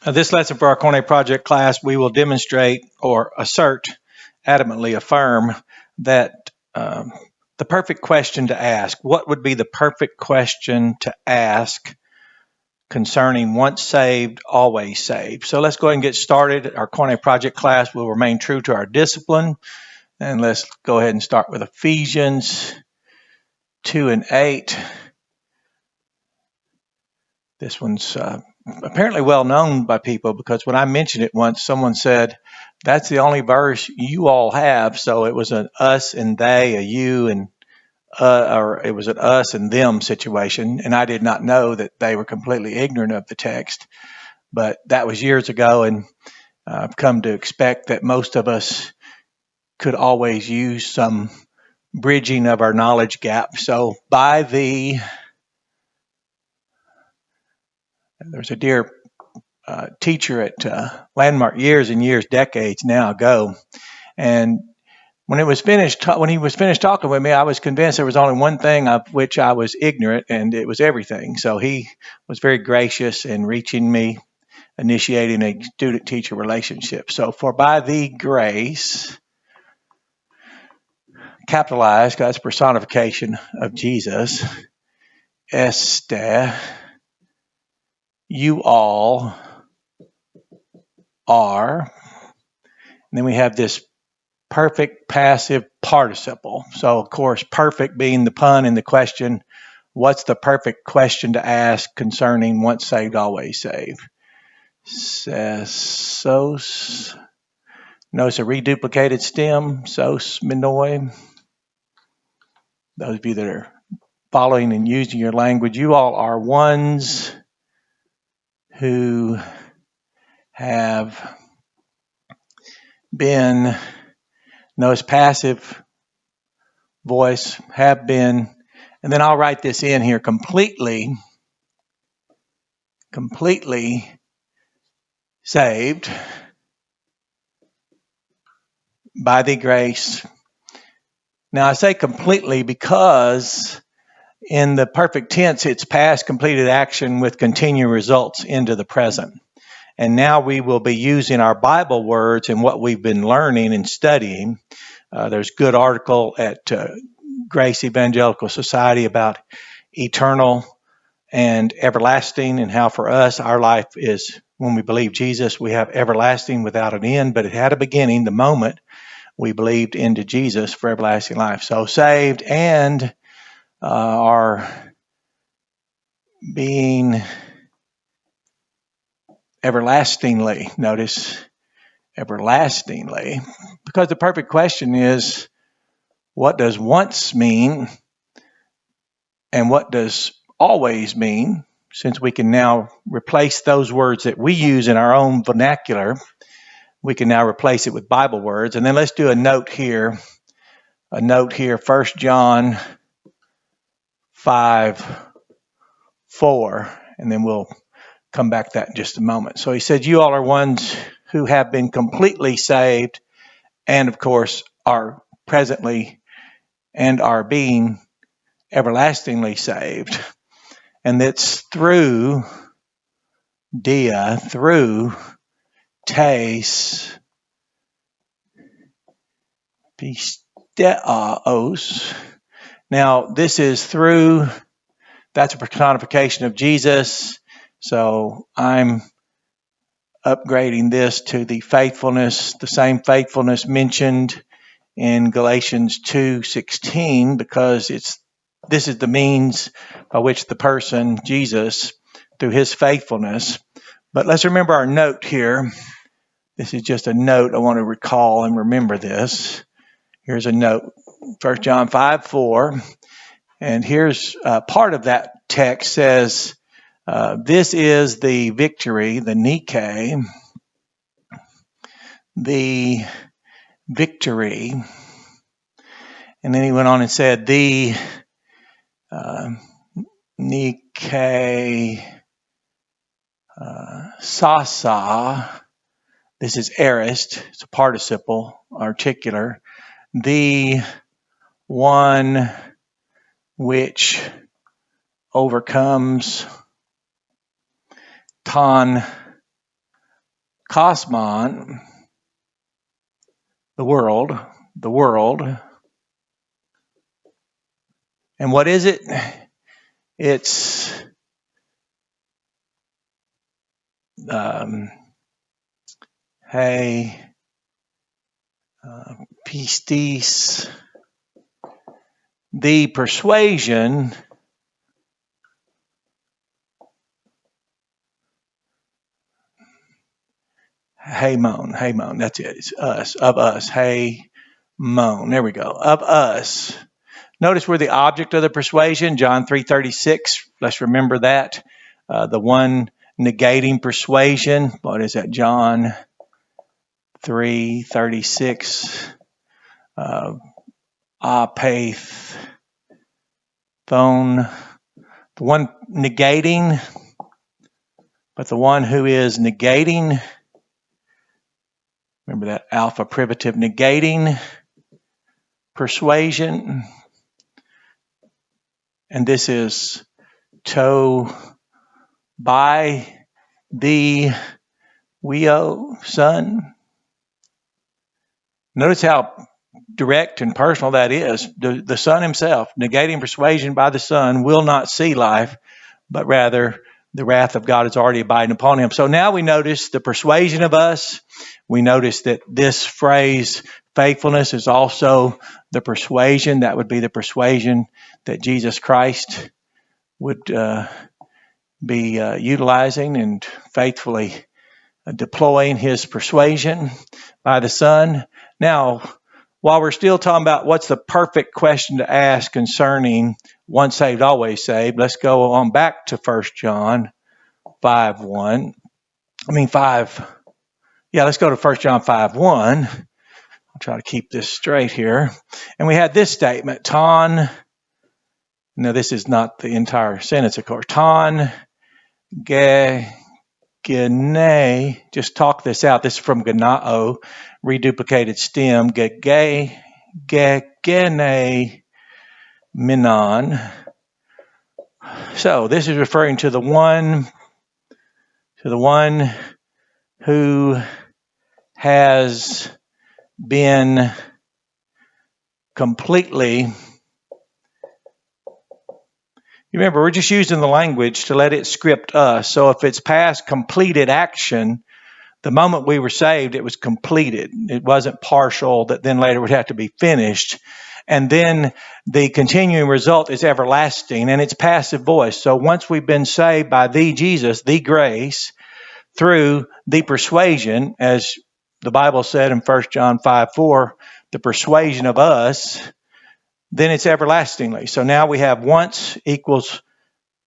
This lesson for our Koine Project class, we will demonstrate or assert, adamantly affirm that the perfect question to ask. What would be the perfect question to ask concerning once saved, always saved? So let's go ahead and get started. Our Koine Project class will remain true to our discipline. And let's go ahead and start with Ephesians 2 and 8. This one's apparently well known by people because when I mentioned it once, someone said, that's the only verse you all have. So it was an us and they, a you and or it was an us and them situation. And I did not know that they were completely ignorant of the text. But that was years ago, and I've come to expect that most of us could always use some bridging of our knowledge gap. So there's a dear teacher at Landmark years and years, decades now ago, and when he was finished talking with me, I was convinced there was only one thing of which I was ignorant, and it was everything. So he was very gracious in reaching me, initiating a student-teacher relationship. So for by the grace, capitalized, that's personification of Jesus, este, you all are. And then we have this perfect passive participle. So, of course, perfect being the pun in the question, what's the perfect question to ask concerning once saved, always saved? Sos. Notice a reduplicated stem, sos minoi. Those of you that are following and using your language, you all are ones who have been, notice passive voice, have been, and then I'll write this in here, completely saved by the grace. Now I say completely because in the perfect tense, it's past completed action with continuing results into the present. And now we will be using our Bible words and what we've been learning and studying. There's a good article at Grace Evangelical Society about eternal and everlasting, and how for us, our life is, when we believe Jesus, we have everlasting without an end, but it had a beginning the moment we believed into Jesus for everlasting life. So saved and are being everlastingly, notice everlastingly, because the perfect question is, what does once mean and what does always mean? Since we can now replace those words that we use in our own vernacular, we can now replace it with Bible words. And then let's do a note here, 1 John 5:4, and then we'll come back to that in just a moment. So he said, you all are ones who have been completely saved and, of course, are presently and are being everlastingly saved. And that's through dia, through tes, pisteos. Now, this is through, that's a personification of Jesus. So I'm upgrading this to the faithfulness, the same faithfulness mentioned in Galatians 2:16, because this is the means by which the person, Jesus, through his faithfulness. But let's remember our note here. This is just a note. I want to recall and remember this. Here's a note, 1 John 5:4. And here's part of that text says, this is the victory, the Nike, the victory. And then he went on and said, the Nike sasa. This is aorist. It's a participle, articular. The one which overcomes, ton Cosmon, the world. And what is it? It's pistis, the persuasion Hamon, that's it. It's us, of us. Hamon, there we go, of us. Notice we're the object of the persuasion, John 3:36. Let's remember that. The one negating persuasion. What is that? John 3:36. Apaith. Phone. The one negating, but the one who is negating. Remember that alpha privative, negating persuasion. And this is to by the Weo Son. Notice how direct and personal that is. The Son himself, negating persuasion by the Son, will not see life, but rather the wrath of God is already abiding upon him. So now we notice the persuasion of us. We notice that this phrase, faithfulness, is also the persuasion. That would be the persuasion that Jesus Christ would be utilizing and faithfully deploying his persuasion by the Son. Now, while we're still talking about what's the perfect question to ask concerning once saved, always saved, let's go on back to 1 John 5:1. Let's go to 1 John 5:1. I'll try to keep this straight here. And we had this statement, ton. Now, this is not the entire sentence, of course. Ton gene. Just talk this out. This is from ganao, reduplicated stem. Gene minon. So this is referring to the one who has been completely. You remember, we're just using the language to let it script us. So if it's past completed action, the moment we were saved, it was completed. It wasn't partial that then later would have to be finished. And then the continuing result is everlasting, and it's passive voice. So once we've been saved by the Jesus, the grace, through the persuasion, as the Bible said in 1 John 5:4, the persuasion of us, then it's everlastingly. So now we have once equals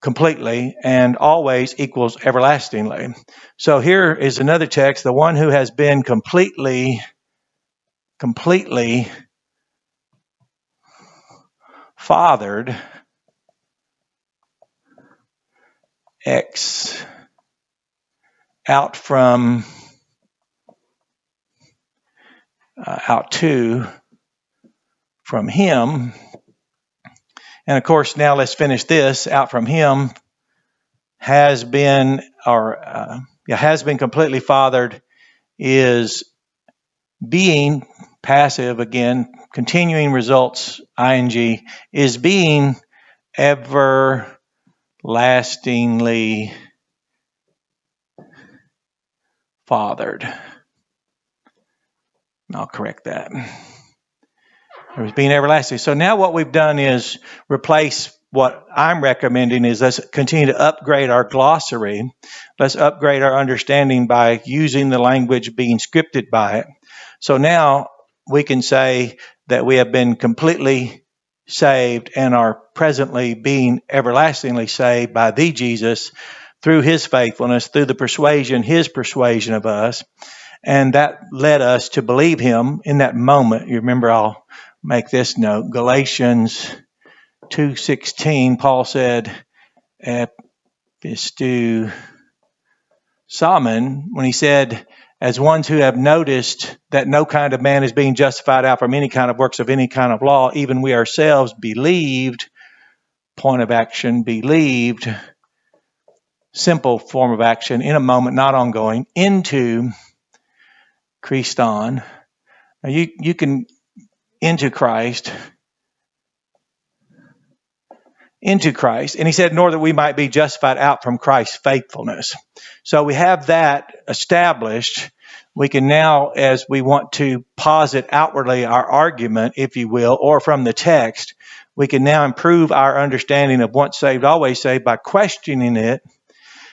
completely and always equals everlastingly. So here is another text, the one who has been completely fathered, out from him. And of course, now let's finish this. Out from him has been completely fathered, is being passive again, continuing results, ing, is being everlastingly fathered. I'll correct that. It was being everlasting. So now what we've done is replace what I'm recommending is let's continue to upgrade our glossary. Let's upgrade our understanding by using the language being scripted by it. So now we can say that we have been completely saved and are presently being everlastingly saved by the Jesus through his faithfulness, through his persuasion of us. And that led us to believe him in that moment. You remember, I'll make this note. Galatians 2:16, Paul said, epistu samen, when he said, as ones who have noticed that no kind of man is being justified out from any kind of works of any kind of law, even we ourselves believed, point of action, believed, simple form of action, in a moment, not ongoing, into Christon. Now you can into Christ. Into Christ. And he said, nor that we might be justified out from Christ's faithfulness. So we have that established. We can now, as we want to posit outwardly our argument, if you will, or from the text, we can now improve our understanding of once saved, always saved by questioning it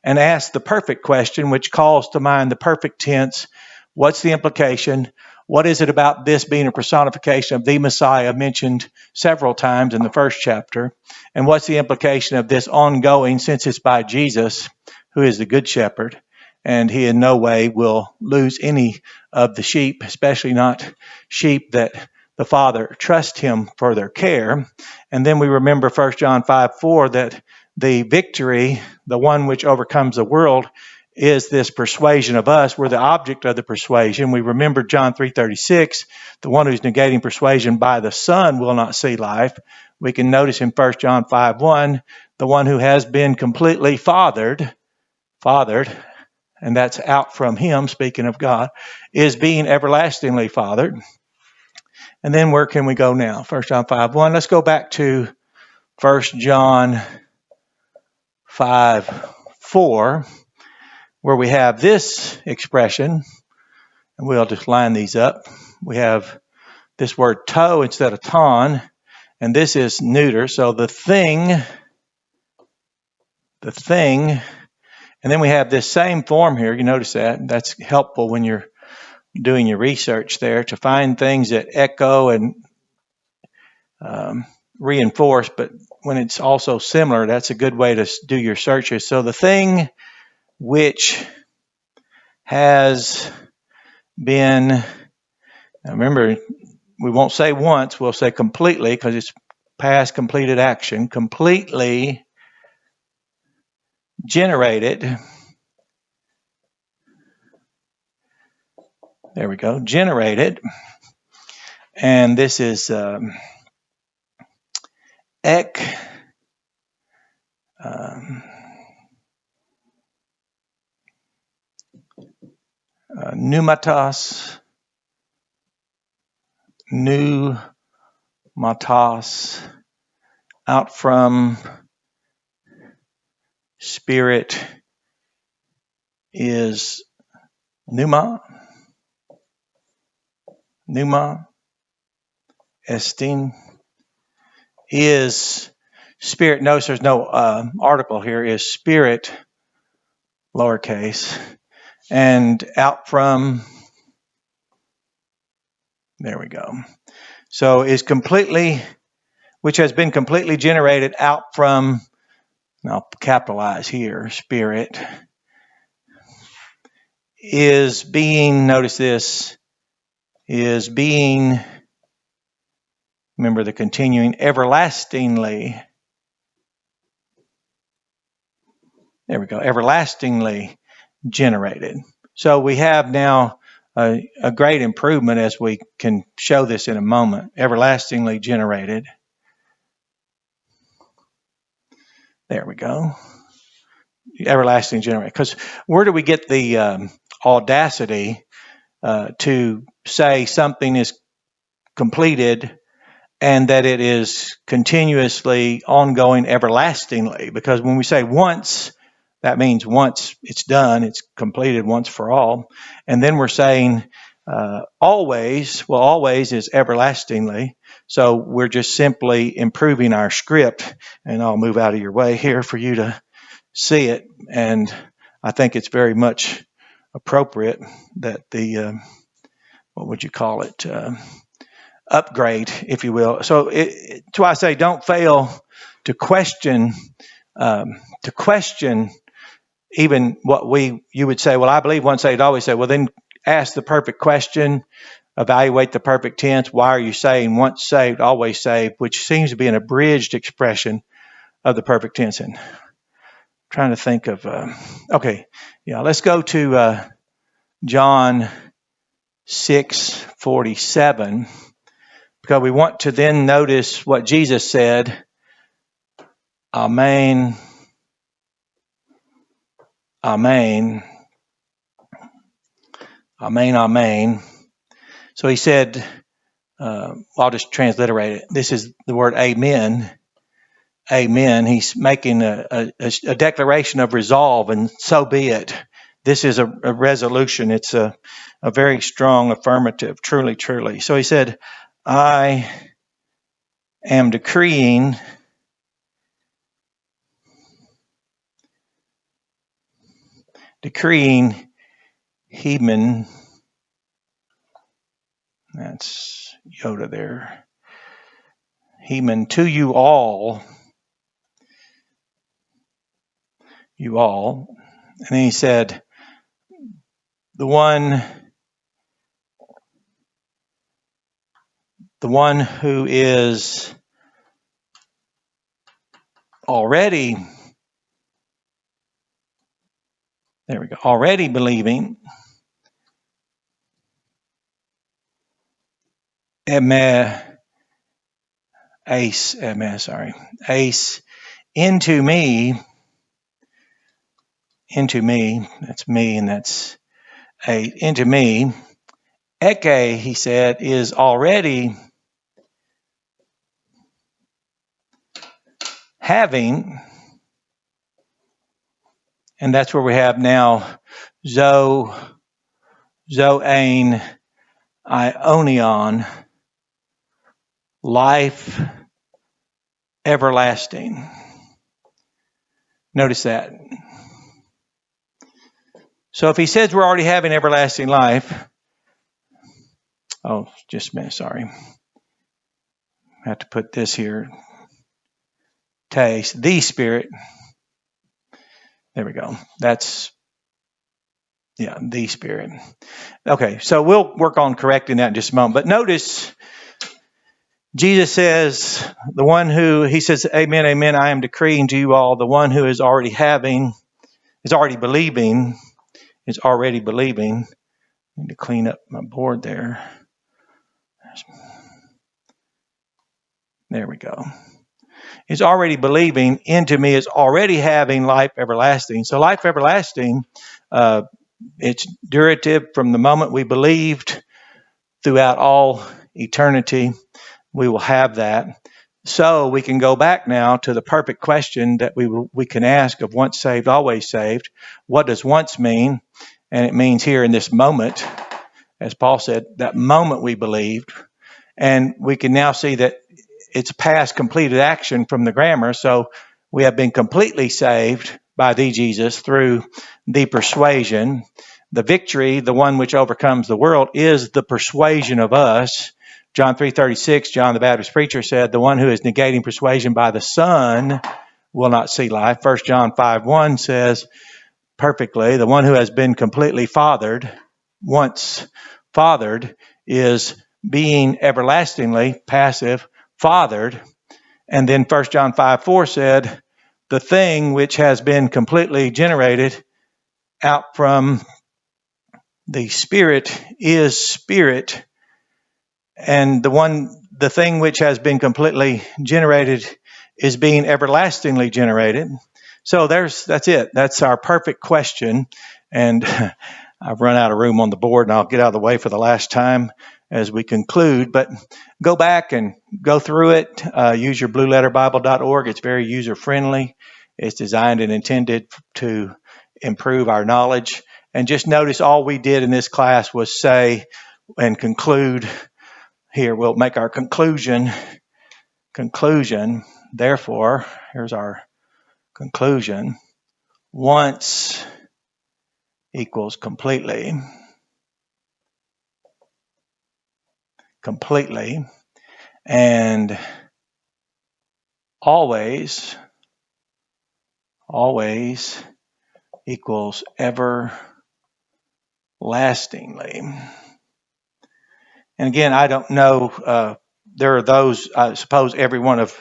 and ask the perfect question, which calls to mind the perfect tense. What's the implication? What is it about this being a personification of the Messiah mentioned several times in the first chapter? And what's the implication of this ongoing, since it's by Jesus, who is the Good Shepherd, and he in no way will lose any of the sheep, especially not sheep that the Father trusts him for their care. And then we remember 1 John 5:4 that the victory, the one which overcomes the world, is this persuasion of us. We're the object of the persuasion. We remember John 3:36, the one who's negating persuasion by the Son will not see life. We can notice in 1 John 5:1, the one who has been completely fathered, and that's out from him, speaking of God, is being everlastingly fathered. And then where can we go now? 1 John 5:1. Let's go back to 1 John 5:4, where we have this expression, and we'll just line these up. We have this word to instead of ton, and this is neuter, so the thing, and then we have this same form here. You notice that? That's helpful when you're doing your research there to find things that echo and reinforce, but when it's also similar, that's a good way to do your searches. So the thing which has been, now remember, we won't say once, we'll say completely, because it's past completed action, completely generated. There we go, generated. And this is pneumatos, out from spirit is pneuma, estin, is spirit. Notice there's no article here, is spirit, lowercase, and out from, there we go. So is completely, which has been completely generated out from, and I'll capitalize here, spirit, is being, notice this, is being, remember the continuing, everlastingly, there we go, everlastingly generated. So we have now a great improvement, as we can show this in a moment, everlastingly generated. There we go. Everlasting generated. Because where do we get the audacity to say something is completed and that it is continuously ongoing everlastingly? Because when we say once, that means once it's done, it's completed once for all. And then we're saying always, well, always is everlastingly. So we're just simply improving our script. And I'll move out of your way here for you to see it. And I think it's very much appropriate that the, what would you call it, upgrade, if you will. So that's why I say don't fail to question even what you would say, well, I believe once saved, always saved. Well, then ask the perfect question, evaluate the perfect tense. Why are you saying once saved, always saved, which seems to be an abridged expression of the perfect tense? And trying to think of, let's go to John 6:47, because we want to then notice what Jesus said. Amen. Amen. Amen, amen. So he said, I'll just transliterate it. This is the word amen. Amen. He's making a declaration of resolve, and so be it. This is a resolution. It's a very strong affirmative, truly, truly. So he said, I am decreeing Heman, that's Yoda there, Heman, to you all. And then he said, the one who is already, already believing, ace, into me, that's me, and that's into me, Eke, he said, is already having, and that's where we have now Zoe, Zoane, Ionion, life everlasting. Notice that. So if he says we're already having everlasting life, just a minute, sorry. I have to put this here. Taste, the Spirit. There we go. That's, the Spirit. Okay, so we'll work on correcting that in just a moment. But notice, Jesus says, the one who, he says, amen, amen, I am decreeing to you all, the one who is already believing. I need to clean up my board there. There we go. Is already believing, into me is already having life everlasting. So life everlasting, it's durative from the moment we believed throughout all eternity. We will have that. So we can go back now to the perfect question that we can ask of once saved, always saved. What does once mean? And it means here in this moment, as Paul said, that moment we believed. And we can now see that it's past completed action from the grammar. So we have been completely saved by thee, Jesus, through the persuasion. The victory, the one which overcomes the world, is the persuasion of us. John 3:36, John the Baptist preacher said, the one who is negating persuasion by the Son will not see life. 1 John 5:1 says perfectly, the one who has been completely fathered, once fathered, is being everlastingly, passive, fathered. And then 1 John 5:4 said, the thing which has been completely generated out from the Spirit is Spirit. And the thing which has been completely generated is being everlastingly generated. So that's it. That's our perfect question. And I've run out of room on the board, and I'll get out of the way for the last time as we conclude. But go back and go through it. Use your blueletterbible.org. It's very user-friendly. It's designed and intended to improve our knowledge. And just notice all we did in this class was say and conclude. Here, we'll make our conclusion. Therefore, here's our conclusion. Once equals completely. And always equals everlastingly. And again, I don't know, there are those, I suppose every one of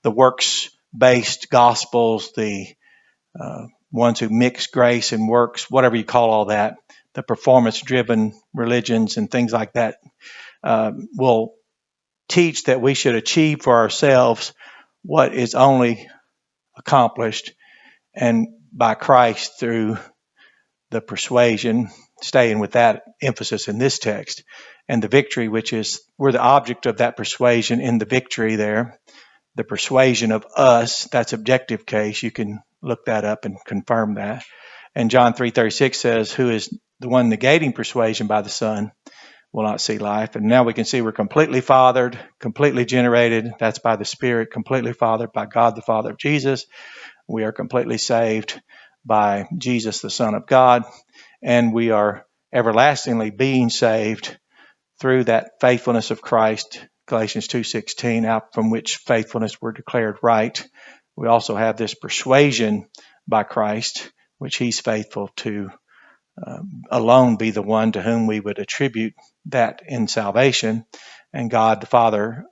the works-based gospels, the ones who mix grace and works, whatever you call all that, the performance-driven religions and things like that, will teach that we should achieve for ourselves what is only accomplished and by Christ through the persuasion, staying with that emphasis in this text, and the victory, which is we're the object of that persuasion in the victory there. The persuasion of us, that's objective case. You can look that up and confirm that. And John 3:36 says, who is the one negating persuasion by the Son will not see life. And now we can see we're completely fathered, completely generated. That's by the Spirit, completely fathered by God, the Father of Jesus. We are completely saved by Jesus, the Son of God. And we are everlastingly being saved through that faithfulness of Christ, Galatians 2:16, out from which faithfulness we're declared right. We also have this persuasion by Christ, which he's faithful to alone be the one to whom we would attribute that in salvation. And God the Father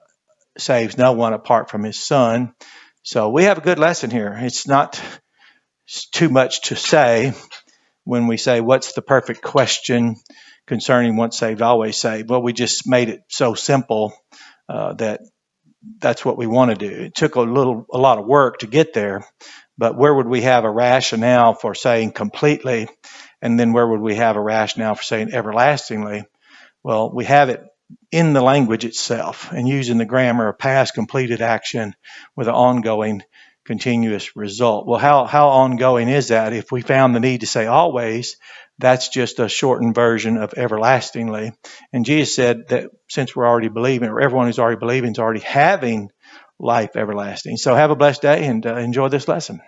saves no one apart from his Son. So we have a good lesson here. It's not too much to say when we say, what's the perfect question concerning once saved, always saved? Well, we just made it so simple that that's what we want to do. It took a lot of work to get there, but where would we have a rationale for saying completely? And then where would we have a rationale for saying everlastingly? Well, we have it in the language itself and using the grammar of past completed action with an ongoing continuous result. Well, how ongoing is that? If we found the need to say always, that's just a shortened version of everlastingly. And Jesus said that since we're already believing, or everyone who's already believing is already having life everlasting. So have a blessed day and enjoy this lesson.